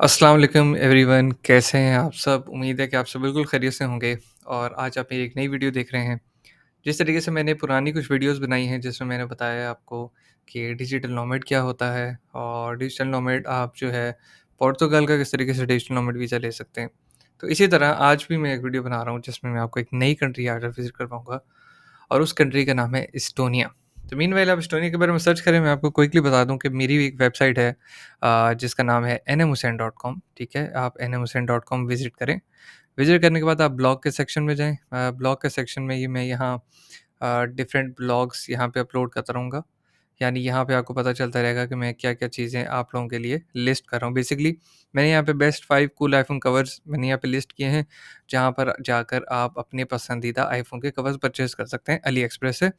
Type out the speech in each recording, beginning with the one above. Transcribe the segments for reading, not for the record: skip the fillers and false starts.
अस्सलाम वालेकुम एवरीवन, कैसे हैं आप सब? उम्मीद है कि आप सब बिल्कुल खैरियत से होंगे और आज आप मेरी एक नई वीडियो देख रहे हैं। जिस तरीके से मैंने पुरानी कुछ वीडियोस बनाई हैं जिसमें मैंने बताया आपको कि डिजिटल नोमैड क्या होता है और डिजिटल नोमैड आप जो है पोर्तुगाल का किस तरीके से डिजिटल नोमैड वीज़ा ले सकते हैं। तो इसी तरह आज भी मैं एक वीडियो बना रहा हूँ जिसमें मैं आपको एक नई कंट्री आज विज़िट करवाऊँगा और उस कंट्री का नाम है एस्टोनिया। तो मीनवाइल आप एस्टोनिया के बारे में सर्च करें, मैं आपको क्विकली बता दूँ कि मेरी भी एक वेबसाइट है जिसका नाम है nmhussain.com, ठीक है? आप nmhussain.com विज़िट करें। विज़िट करने के बाद आप ब्लॉग के सेक्शन में जाएँ। ब्लॉग के सेक्शन में ये मैं यहाँ डिफरेंट ब्लॉग्स यहाँ पे अपलोड करता रहूँगा। यानी यहाँ पे आपको पता चलता रहेगा कि मैं क्या-क्या चीज़ें आप लोगों के लिए लिस्ट कर रहा हूँ। बेसिकली मैंने यहाँ पे बेस्ट 5 कूल आईफ़ोन कवर्स मैंने यहाँ पे लिस्ट किए हैं, जहाँ पर जाकर आप अपने पसंदीदा आईफ़ोन के कवर्स परचेज़ कर सकते हैं अली एक्सप्रेस से।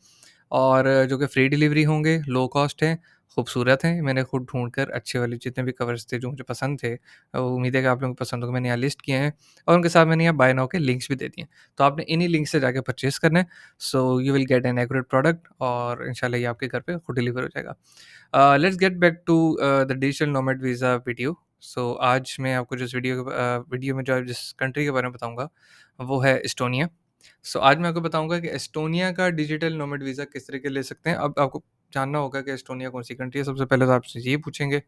और जो कि फ्री डिलीवरी होंगे, लो कॉस्ट हैं, खूबसूरत हैं। मैंने खुद ढूँढ कर अच्छे वाले जितने भी कवर्स थे जो मुझे पसंद थे, उम्मीद है कि आप लोगों को पसंद होंगे, मैंने यहाँ लिस्ट किए हैं और उनके साथ मैंने यहाँ बाय नाउ के लिंक्स भी दे दिए हैं। तो आपने इन्हीं लिंक से जाके परचेज़ करना है, so you will get an accurate product और इंशाल्लाह ये आपके घर पे खुद डिलीवर हो जाएगा। Let's get back to the digital nomad visa video. So आज मैं आपको वीडियो में जो जिस कंट्री के बारे में बताऊँगा, वो है एस्टोनिया। सो आज मैं आपको बताऊँगा कि एस्टोनिया का डिजिटल नोमैड वीज़ा किस तरीके ले सकते हैं। अब आपको जानना होगा कि एस्टोनिया कौन-सी कंट्री है, सबसे पहले तो आपसे ये पूछेंगे।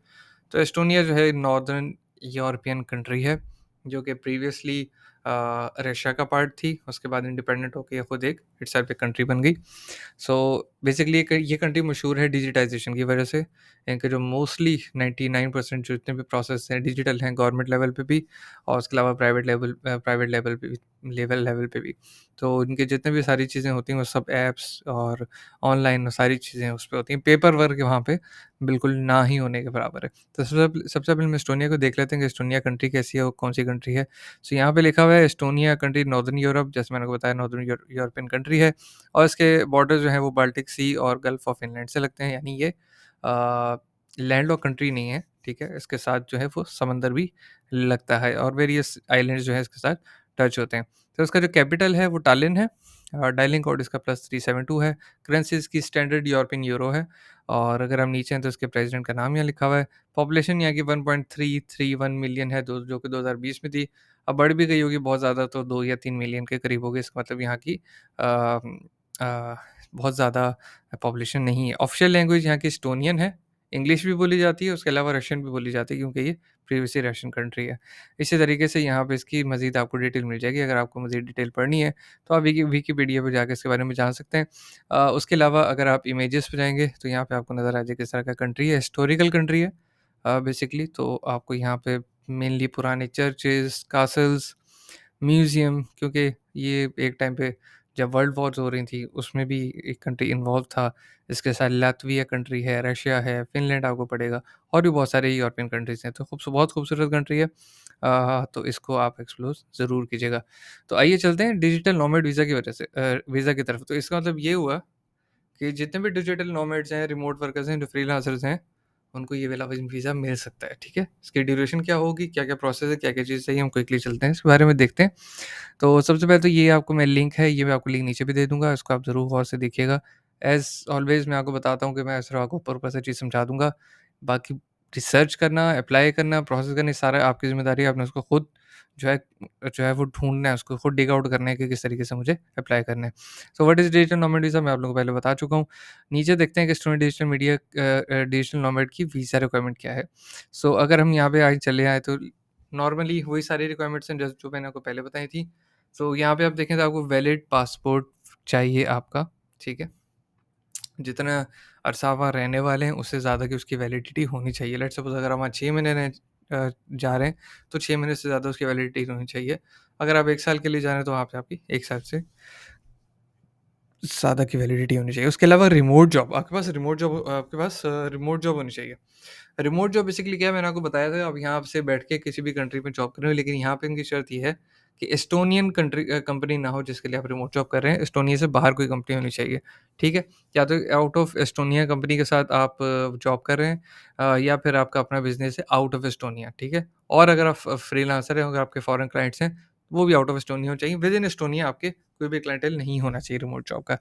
तो एस्टोनिया जो है नॉर्दर्न यूरोपियन कंट्री है, जो कि प्रीवियसली रशिया का पार्ट थी, उसके बाद इंडिपेंडेंट होके ये खुद एक इटसेल्फ एक कंट्री बन गई। सो बेसिकली ये कंट्री मशहूर है डिजिटाइज़ेशन की वजह से। इनके जो मोस्टली 99% जो जितने भी प्रोसेस हैं डिजिटल हैं गवर्नमेंट लेवल पे भी और उसके अलावा प्राइवेट लेवल पे भी लेवल लेवल पे भी। तो इनके जितने भी सारी चीज़ें होती हैं वो सब ऐप्स और ऑनलाइन सारी चीज़ें उस पे होती हैं। पेपर वर्क वहाँ पे बिल्कुल ना ही होने के बराबर है। तो सबसे पहले हम एस्टोनिया को देख लेते हैं कि एस्टोनिया कंट्री कैसी है, वो कौन-सी कंट्री है। सो यहाँ पे लिखा हुआ है एस्टोनिया कंट्री नॉर्दर्न यूरोप, जैसे मैंने आपको बताया नॉर्दर्न यूरोपियन कंट्री है और इसके बॉर्डर जो हैं वो बाल्टिक सी और गल्फ ऑफ फिनलैंड से लगते हैं, यानी ये लैंड लॉक कंट्री नहीं है, ठीक है? इसके साथ जो है वो समंदर भी लगता है और वेरियस आइलैंड्स जो हैं इसके साथ टच होते हैं। तो इसका जो कैपिटल है वो टालिन है। डायलिंग कोड इसका +372 है। करेंसी इसकी स्टैंडर्ड यूरोपियन यूरो है और अगर हम नीचे हैं तो इसके प्रेज़िडेंट का नाम यहाँ लिखा हुआ है। पॉपुलेशन यहाँ की 1.331 मिलियन है, दो जो कि 2020 में थी। अब बढ़ भी गई होगी बहुत ज़्यादा, तो 2 या 3 मिलियन के करीब होगी। इसका मतलब यहाँ की अ, बहुत ज़्यादा पॉपुलेशन नहीं है। ऑफ़िशियल लैंग्वेज यहाँ की एस्टोनियन है, इंग्लिश भी बोली जाती है, उसके अलावा रशियन भी बोली जाती है क्योंकि ये प्रीवियसली रशियन कंट्री है। इसी तरीके से यहाँ पे इसकी मज़ीद आपको डिटेल मिल जाएगी, अगर आपको मज़ीद डिटेल पढ़नी है, तो आप विकिपीडिया पे जाके इसके बारे में जान सकते हैं। उसके अलावा अगर आप इमेजेस पे जाएँगे, तो यहाँ पे आपको नज़र आ जाएगा किस तरह का कंट्री है, हिस्टोरिकल कंट्री है बेसिकली। तो आपको यहाँ पे मेनली पुराने चर्चेज़, कासल्स, म्यूज़ियम, क्योंकि ये एक टाइम पे जब वर्ल्ड वॉर्स हो रही थी, उसमें भी एक कंट्री इन्वॉल्व था। इसके साथ लातविया कंट्री है, रशिया है, फ़िनलैंड आपको पड़ेगा और भी बहुत सारे यूरोपियन कंट्रीज़ हैं। तो बहुत खूबसूरत कंट्री है। तो इसको आप एक्सप्लोर ज़रूर कीजिएगा। तो आइए चलते हैं डिजिटल नोमैड वीज़ा की वजह से वीज़ा की तरफ। तो इसका मतलब ये हुआ कि जितने भी डिजिटल नोमैड्स हैं, रिमोट वर्कर्स हैं, जो फ्रीलांसर्स हैं, उनको ये वाला वीज़ा मिल सकता है, ठीक है? इसकी ड्यूरेशन क्या होगी, क्या-क्या प्रोसेस है, क्या-क्या चीज़ चाहिए, हम क्विकली चलते हैं, इसके बारे में देखते हैं। तो सबसे पहले तो ये आपको मैं लिंक है, ये मैं आपको लिंक नीचे भी दे दूँगा, इसको आप ज़रूर गौर से देखिएगा। एज़ ऑलवेज़ मैं आपको बताता हूँ कि मैं सिर्फ़ आपको ऊपर-ऊपर से चीज़ समझा दूँगा, बाकी रिसर्च करना, अप्लाई करना, प्रोसेस करना, ये सारा आपकी ज़िम्मेदारी है, आपने उसको खुद जो है वो ढूँढना है, उसको खुद डिग आउट करना है कि किस तरीके से मुझे अप्लाई करना है। So what is digital nomad visa, मैं आप लोगों को पहले बता चुका हूँ। नीचे देखते हैं कि स्टूडेंट डिजिटल नोमैड की वीज़ा रिक्वायरमेंट क्या है। सो अगर हम यहाँ पे आज चले आएँ तो नॉर्मली वही सारी रिक्वायरमेंट्स हैं जो मैंने आपको पहले बताई थी। सो यहाँ पे आप देखें तो आपको वैलिड पासपोर्ट चाहिए आपका, ठीक है? जितना अरसा वहाँ रहने वाले हैं, उससे ज़्यादा की उसकी वैलिडिटी होनी चाहिए। लेट्स सपोज़ अगर आप वहाँ 6 महीने जा रहे हैं, तो 6 महीने से ज़्यादा उसकी वैलिडिटी होनी चाहिए। अगर आप 1 साल के लिए जा रहे हैं, तो वहाँ पे आपकी 1 साल से ज़्यादा की वैलिडिटी होनी चाहिए। उसके अलावा आपके पास रिमोट जॉब होनी चाहिए। रिमोट जॉब बेसिकली क्या है, मैंने आपको बताया था, आप यहाँ से बैठ के किसी भी कंट्री में जॉब कर रहे हो, लेकिन यहाँ पे इनकी शर्त ये है कि एस्टोनियन कंपनी ना हो जिसके लिए आप रिमोट जॉब कर रहे हैं, एस्टोनिया से बाहर कोई कंपनी होनी चाहिए, ठीक है? या तो आउट ऑफ एस्टोनिया कंपनी के साथ आप जॉब कर रहे हैं या फिर आपका अपना बिज़नेस है आउट ऑफ एस्टोनिया, ठीक है? और अगर आप फ्रीलांसर हैं, अगर आपके फॉरेन क्लाइंट्स हैं, वो भी आउट ऑफ एस्टोनिया होने चाहिए। विद इन एस्टोनिया आपके कोई भी क्लाइंटेल नहीं होना चाहिए रिमोट जॉब का।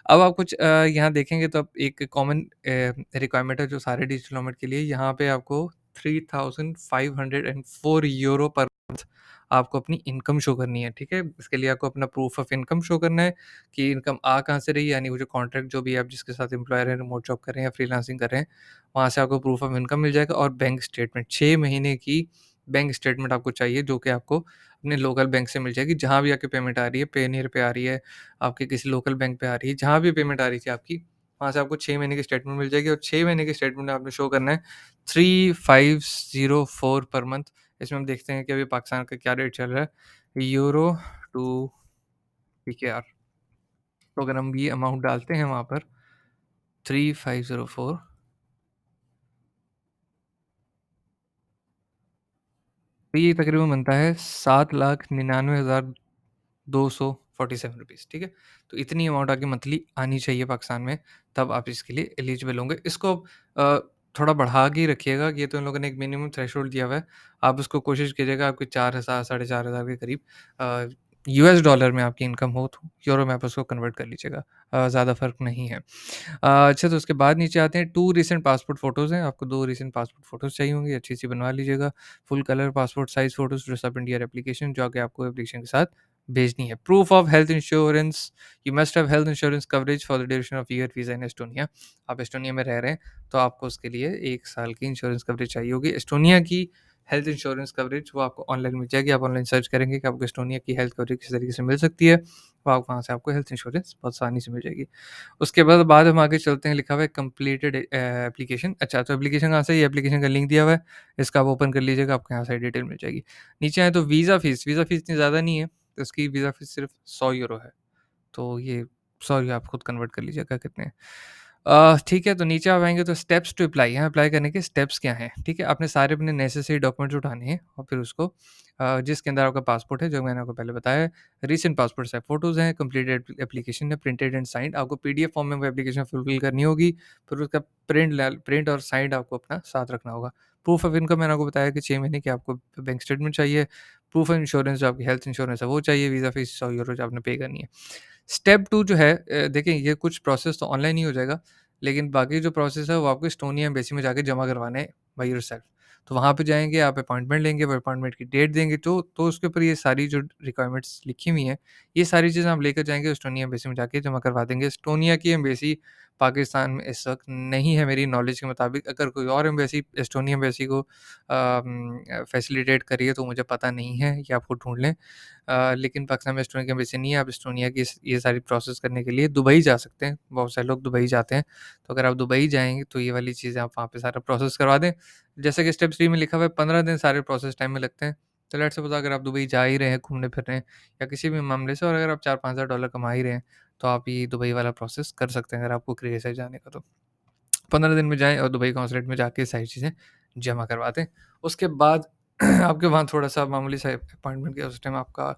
अब आप कुछ यहाँ देखेंगे तो अब एक कॉमन रिक्वायरमेंट है जो सारे डिजिटल नोमैड के लिए, यहाँ पे आपको €3,504 पर मंथ आपको अपनी इनकम शो करनी है, ठीक है? इसके लिए आपको अपना प्रूफ ऑफ इनकम शो करना है कि इनकम आ कहाँ से रही है, यानी वो जो कॉन्ट्रैक्ट जो भी आप जिसके साथ एम्प्लॉयर हैं, रिमोट जॉब कर रहे हैं या फ्रीलांसिंग कर रहे हैं, वहाँ से आपको प्रूफ ऑफ इनकम मिल जाएगा और बैंक स्टेटमेंट 6 महीने की बैंक स्टेटमेंट आपको चाहिए, जो कि आपको अपने लोकल बैंक से मिल जाएगी। जहाँ भी आपकी पेमेंट आ रही है, पेनीयर पे आ रही है, आपके किसी लोकल बैंक पे आ रही है, जहाँ भी पेमेंट आ रही थी आपकी, वहाँ से आपको 6 महीने की स्टेटमेंट मिल जाएगी और 6 महीने की स्टेटमेंट आपने शो करना है 3504 पर मंथ। इसमें हम देखते हैं कि अभी पाकिस्तान का क्या रेट चल रहा है, यूरो टू पीकेआर। तो अगर हम ये अमाउंट डालते हैं वहाँ पर 3504, तो ये तकरीबन बनता है 7,99,247 रुपीज़, ठीक है? तो इतनी अमाउंट आपकी मंथली आनी चाहिए पाकिस्तान में, तब आप इसके लिए एलिजिबल होंगे। इसको अ, थोड़ा बढ़ा के ही रखिएगा, ये तो इन लोगों ने एक मिनिमम थ्रेशोल्ड दिया हुआ है। आप उसको कोशिश कीजिएगा आपके 4,000 साढ़े 4,000 के करीब अ, यूएस डॉलर में आपकी इनकम हो, तो यूरो में आप उसको कन्वर्ट कर लीजिएगा। ज़्यादा फ़र्क नहीं है। अच्छा, तो उसके बाद नीचे आते हैं, 2 रीसेंट पासपोर्ट फ़ोटोज़ हैं, आपको 2 रीसेंट पासपोर्ट फ़ोटोज़ चाहिए होंगी, अच्छी-सी बनवा लीजिएगा। Full colour passport size photos dress up India application जो कि आपको एप्लीकेशन के साथ भेजनी है। Proof of health insurance, you must have health insurance coverage for the duration of year visa in Estonia. आप एस्टोनिया में रह रहे हैं, तो आपको उसके लिए 1 साल की इंश्योरेंस कवरेज चाहिए होगी। एस्टोनिया की हेल्थ इंश्योरेंस कवरेज वो आपको ऑनलाइन मिल जाएगी। आप ऑनलाइन सर्च करेंगे कि आपको एस्टोनिया की हेल्थ कवरेज किस तरीके से मिल सकती है, तो आप वहाँ से आपको हेल्थ इंश्योरेंस बहुत आसानी से मिल जाएगी। उसके बाद हम आगे चलते हैं, लिखा हुआ है कंप्लीटेड एप्लीकेशन। अच्छा, तो एप्लीकेशन कहाँ से है? ये एप्लीकेशन का लिंक दिया हुआ है, इसका आप ओपन कर लीजिएगा, आपको यहाँ सारी डिटेल मिल जाएगी। नीचे आएँ तो वीज़ा फ़ीस इतनी ज़्यादा नहीं है, तो इसकी वीज़ा फ़ीस सिर्फ €100 है। तो ये सॉरी, आप खुद कन्वर्ट कर लीजिएगा कितने। ठीक है, तो नीचे आप आएँगे तो स्टेप्स टू अप्लाई, यहाँ अप्लाई करने के स्टेप्स क्या हैं, ठीक है? आपने सारे अपने नेसेसरी डॉक्यूमेंट्स उठाने हैं और फिर उसको जिसके अंदर आपका पासपोर्ट है, जो मैंने आपको पहले बताया है, रीसेंट पासपोर्ट साइज़ फ़ोटोज़ हैं, कंप्लीटेड एप्लीकेशन है, प्रिंटेड एंड साइन्ड, आपको पीडीएफ फ़ॉर्म में वो एप्लीकेशन फुलफ़िल करनी होगी, फिर उसका प्रिंट और साइन्ड आपको अपना साथ रखना होगा। प्रूफ ऑफ इनकम मैंने आपको बताया कि 6 महीने की आपको बैंक स्टेटमेंट चाहिए, प्रूफ ऑफ इंश्योरेंस जो आपकी हेल्थ इंश्योरेंस है वो चाहिए, वीज़ा फ़ीस €100 जो आपने पे करनी है। स्टेप 2 जो है, देखिए ये कुछ प्रोसेस तो ऑनलाइन ही हो जाएगा, लेकिन बाकी जो प्रोसेस है वो आपको एस्टोनिया एम्बेसी में जाके जमा करवाने हैं बाय योरसेल्फ। तो वहाँ पे जाएँगे, आप अपॉइंटमेंट लेंगे, वो अपॉइंटमेंट की डेट देंगे, तो उसके ऊपर ये सारी जो रिक्वायरमेंट्स लिखी हुई हैं, ये सारी चीज़ें आप लेकर जाएँगे, एस्टोनिया एम्बेसी में जाके जमा करवा देंगे। एस्टोनिया की एम्बेसी पाकिस्तान में इस वक़्त नहीं है मेरी नॉलेज के मुताबिक, अगर कोई और एम्बेसी एस्टोनिया एम्बेसी को फैसिलिटेट कर रही है तो मुझे पता नहीं है, ये आपको ढूँढ लें। लेकिन पाकिस्तान में एस्टोनिया की एम्बेसी नहीं है, आप एस्टोनिया की ये सारी प्रोसेस करने के लिए दुबई जा सकते हैं, बहुत सारे लोग दुबई जाते हैं। तो अगर आप दुबई जाएँगे तो ये वाली चीज़ें आप वहाँ पे सारा प्रोसेस करवा दें। जैसे कि स्टेप 3 में लिखा हुआ है 15 दिन सारे प्रोसेस टाइम में लगते हैं। तो लेट्स सपोज़ अगर आप दुबई जा ही रहे हैं, घूमने-फिरने या किसी भी मामले से, और अगर आप 4-5 हज़ार डॉलर कमा ही रहे हैं, तो आप ये दुबई वाला प्रोसेस कर सकते हैं अगर आपको क्रेज़ है जाने का तो। 15 दिन में जाएँ और दुबई कॉन्सुलेट में जाके सारी चीज़ें जमा करवा दें। उसके बाद आपके वहाँ थोड़ा-सा मामूली सा अपॉइंटमेंट के उस टाइम आपका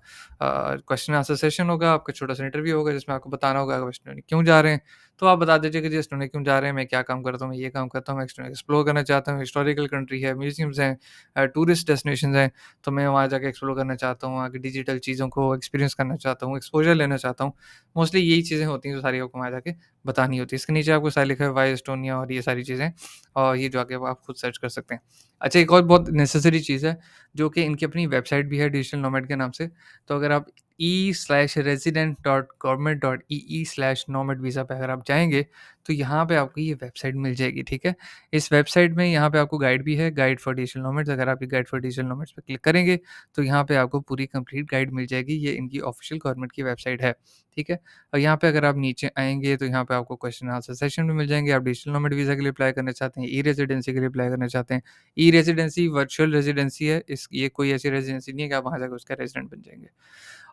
क्वेश्चन आंसर सेशन होगा, आपका छोटा-सा इंटरव्यू होगा जिसमें आपको बताना होगा आप एस्टोनिया क्यों जा रहे हैं। तो आप बता दीजिए कि जी एस्टोनिया क्यों जा रहे हैं, मैं क्या काम करता हूँ, मैं ये काम करता हूँ, मैं एस्टोनिया एक्सप्लोर करना चाहता हूँ, हिस्टोरिकल कंट्री है, म्यूज़ियम्स हैं, टूरिस्ट डेस्टिनेशंस हैं, तो मैं वहाँ जाके एक्सप्लोर करना चाहता हूँ, वहाँ की डिजिटल चीज़ों को एक्सपीरियंस करना चाहता हूँ, एक्सपोज़र लेना चाहता हूँ। मोस्टली यही चीज़ें होती हैं जो सारी आपको वहाँ जाके बतानी होती है। इसके नीचे आपको सारे लिखा है व्हाई एस्टोनिया और ये सारी चीज़ें, और ये जो आगे वो आप खुद सर्च कर सकते हैं। अच्छा, एक और बहुत नेसेसरी चीज़ है, जो कि इनकी अपनी वेबसाइट भी है डिजिटल नोमैड के नाम से। तो अगर आप e/resident.government.ee/nomad वीज़ा पे अगर आप जाएँगे, तो यहाँ पे आपको ये वेबसाइट मिल जाएगी, ठीक है? इस वेबसाइट में यहाँ पे आपको गाइड भी है, गाइड फॉर डिजिटल नोमैड्स। अगर आप ये गाइड फॉर डिजिटल नोमैड्स पे क्लिक करेंगे, तो यहाँ पे आपको पूरी कंप्लीट गाइड मिल जाएगी। ये इनकी ऑफ़िशियल गवर्नमेंट की वेबसाइट है, ठीक है? और यहाँ पे अगर आप नीचे आएँगे, तो यहाँ पे आपको क्वेश्चन आंसर सेशन भी मिल जाएँगे। आप डिजिटल नोमैड वीज़ा के लिए अप्लाई करना चाहते हैं, ई-रेज़िडेंसी के लिए अप्लाई करना चाहते हैं। ई-रेज़िडेंसी वर्चुअल रेज़िडेंसी है, ये कोई ऐसी रेज़िडेंसी नहीं है कि आप वहाँ जाकर उसका रेज़िडेंट बन जाएँगे।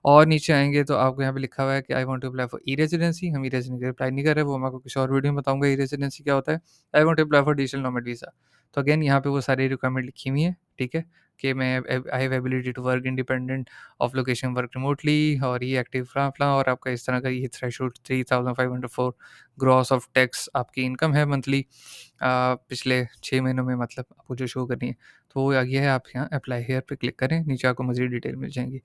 और नीचे आएँगे तो आपको यहाँ पे लिखा हुआ है कि I want to apply for e-residency, हम ई-रेज़िडेंसी के लिए अप्लाई नहीं कर रहे, वो मैं आपको किसी और वीडियो में बताऊँगा ई-रेज़िडेंसी क्या होता है। I want to apply for digital nomad visa. तो अगेन यहाँ पे वो सारी रिक्वायरमेंट लिखी हुई हैं, ठीक है? कि मैं I have ability to work independent of location, work remotely, और ये एक्टिव फलाँ-फलाँ, और आपका इस तरह का ये थ्रेशोल्ड 3504 ग्रॉस ऑफ टैक्स आपकी इनकम है मंथली, पिछले 6 महीनों में, मतलब आपको जो शो करनी है। तो वो आ गया है, आप यहाँ अप्लाई हियर पे क्लिक करें, नीचे आपको मज़ीद डिटेल मिल जाएँगी।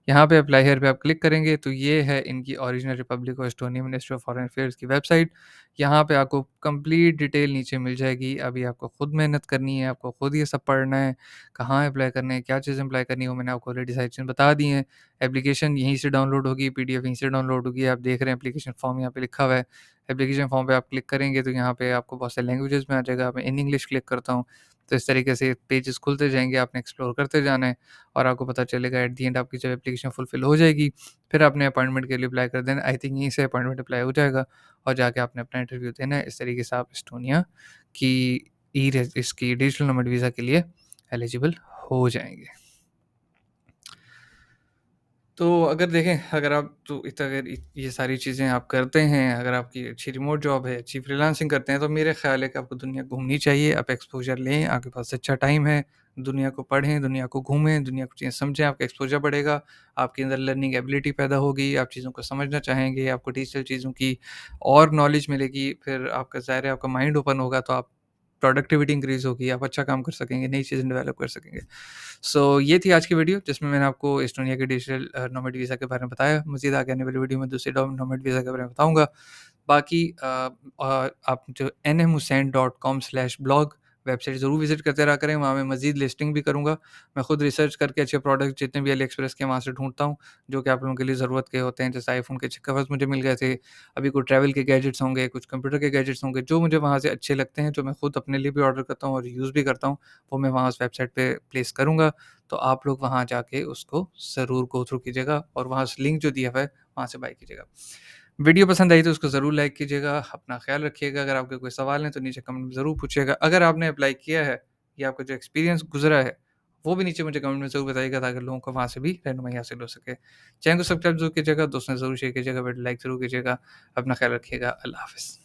यहाँ पे अप्लाई हियर पे आप क्लिक करेंगे तो ये है इनकी original Republic of Estonia ministry of foreign affairs की वेबसाइट। यहाँ पे आपको कंप्लीट डिटेल नीचे मिल जाएगी। अभी आपको खुद मेहनत करनी है, आपको खुद ये सब पढ़ना है, कहाँ अप्लाई करना है, क्या चीज़ें अप्लाई करनी है, वो मैंने आपको ऑलरेडी सारी चीज़ें बता दी हैं। एप्लीकेशन यहीं से डाउनलोड होगी, पीडीएफ यहीं से डाउनलोड होगी। आप देख रहे हैं एप्लीकेशन फॉर्म यहाँ पे लिखा हुआ है। एप्लीकेशन फॉर्म पे आप क्लिक करेंगे तो यहाँ पे आपको बहुत सारे लैंग्वेजेस में आ जाएगा। मैं इन इंग्लिश क्लिक करता हूँ, तो इस तरीके से पेजेस खुलते जाएँगे, आपने एक्सप्लोर करते जाना है और आपको पता चलेगा एट द एंड आपकी जब एप्लीकेशन फुलफिल हो जाएगी, फिर आपने अपॉइंटमेंट के लिए अप्लाई कर देना। आई थिंक यहीं से अपॉइंटमेंट अप्लाई हो जाएगा और जाके आपने अपना इंटरव्यू देना है। इस तरीके से आप एस्टोनिया की इसकी डिजिटल नोमैड वीज़ा के लिए एलिजिबल हो जाएँगे। तो अगर देखें, अगर आप तो अगर ये सारी चीज़ें आप करते हैं, अगर आपकी अच्छी रिमोट जॉब है, अच्छी फ्रीलांसिंग करते हैं, तो मेरा ख़्याल है कि आपको दुनिया घूमनी चाहिए। आप एक्सपोज़र लें, आपके पास अच्छा टाइम है, दुनिया को पढ़ें, दुनिया को घूमें, दुनिया को चीज़ें समझें, आपका एक्सपोज़र बढ़ेगा, आपके अंदर लर्निंग एबिलिटी पैदा होगी, आप चीज़ों को समझना चाहेंगे, आपको डिजिटल चीज़ों की और नॉलेज मिलेगी, फिर आपका ज़ाहिर है आपका माइंड ओपन होगा, तो आप प्रोडक्टिविटी इंक्रीज़ होगी, आप अच्छा काम कर सकेंगे, नई चीज़ें डेवलप कर सकेंगे। सो ये थी आज की वीडियो जिसमें मैंने आपको एस्टोनिया के डिजिटल नोमैड वीज़ा के बारे में बताया। मज़ीद आगे आने वाली वीडियो में दूसरे नोमैड वीज़ा के बारे में बताऊँगा। बाकी आप जो nmhussain.com/blog वेबसाइट ज़रूर विज़िट करते रहा करें, वहाँ मैं मज़ीद लिस्टिंग भी करूँगा। मैं खुद रिसर्च करके अच्छे प्रोडक्ट जितने भी अली एक्सप्रेस के वहाँ से ढूँढता हूँ, जो कि आप लोगों के लिए ज़रूरत के होते हैं। जैसे आईफ़ोन के अच्छे कवर्स मुझे मिल गए थे, अभी कोई ट्रैवल के गैजेट्स होंगे, कुछ कंप्यूटर के गैजेट्स होंगे, जो मुझे वहाँ से अच्छे लगते हैं, जो मैं खुद अपने लिए भी ऑर्डर करता हूँ और यूज़ भी करता हूँ, वो मैं वहाँ उस वेबसाइट पे प्लेस करूँगा। तो आप लोग वहाँ जाके उसको ज़रूर गो थ्रू कीजिएगा और वहाँ से लिंक जो दिया हुआ है, वहाँ से बाय कीजिएगा। वीडियो पसंद आई तो उसको ज़रूर लाइक कीजिएगा, अपना ख़्याल रखिएगा। अगर आपके कोई सवाल हैं तो नीचे कमेंट में ज़रूर पूछिएगा। अगर आपने अप्लाई किया है या आपका जो एक्सपीरियंस गुज़रा है, वो भी नीचे मुझे कमेंट में ज़रूर बताइएगा ताकि लोगों को वहाँ से भी रहनुमाई हासिल हो सके। चैनल को सब्सक्राइब ज़रूर कीजिएगा, दोस्तों से ज़रूर शेयर कीजिएगा, वीडियो लाइक ज़रूर कीजिएगा। अपना ख़्याल रखिएगा। अल्लाह हाफ़िज़।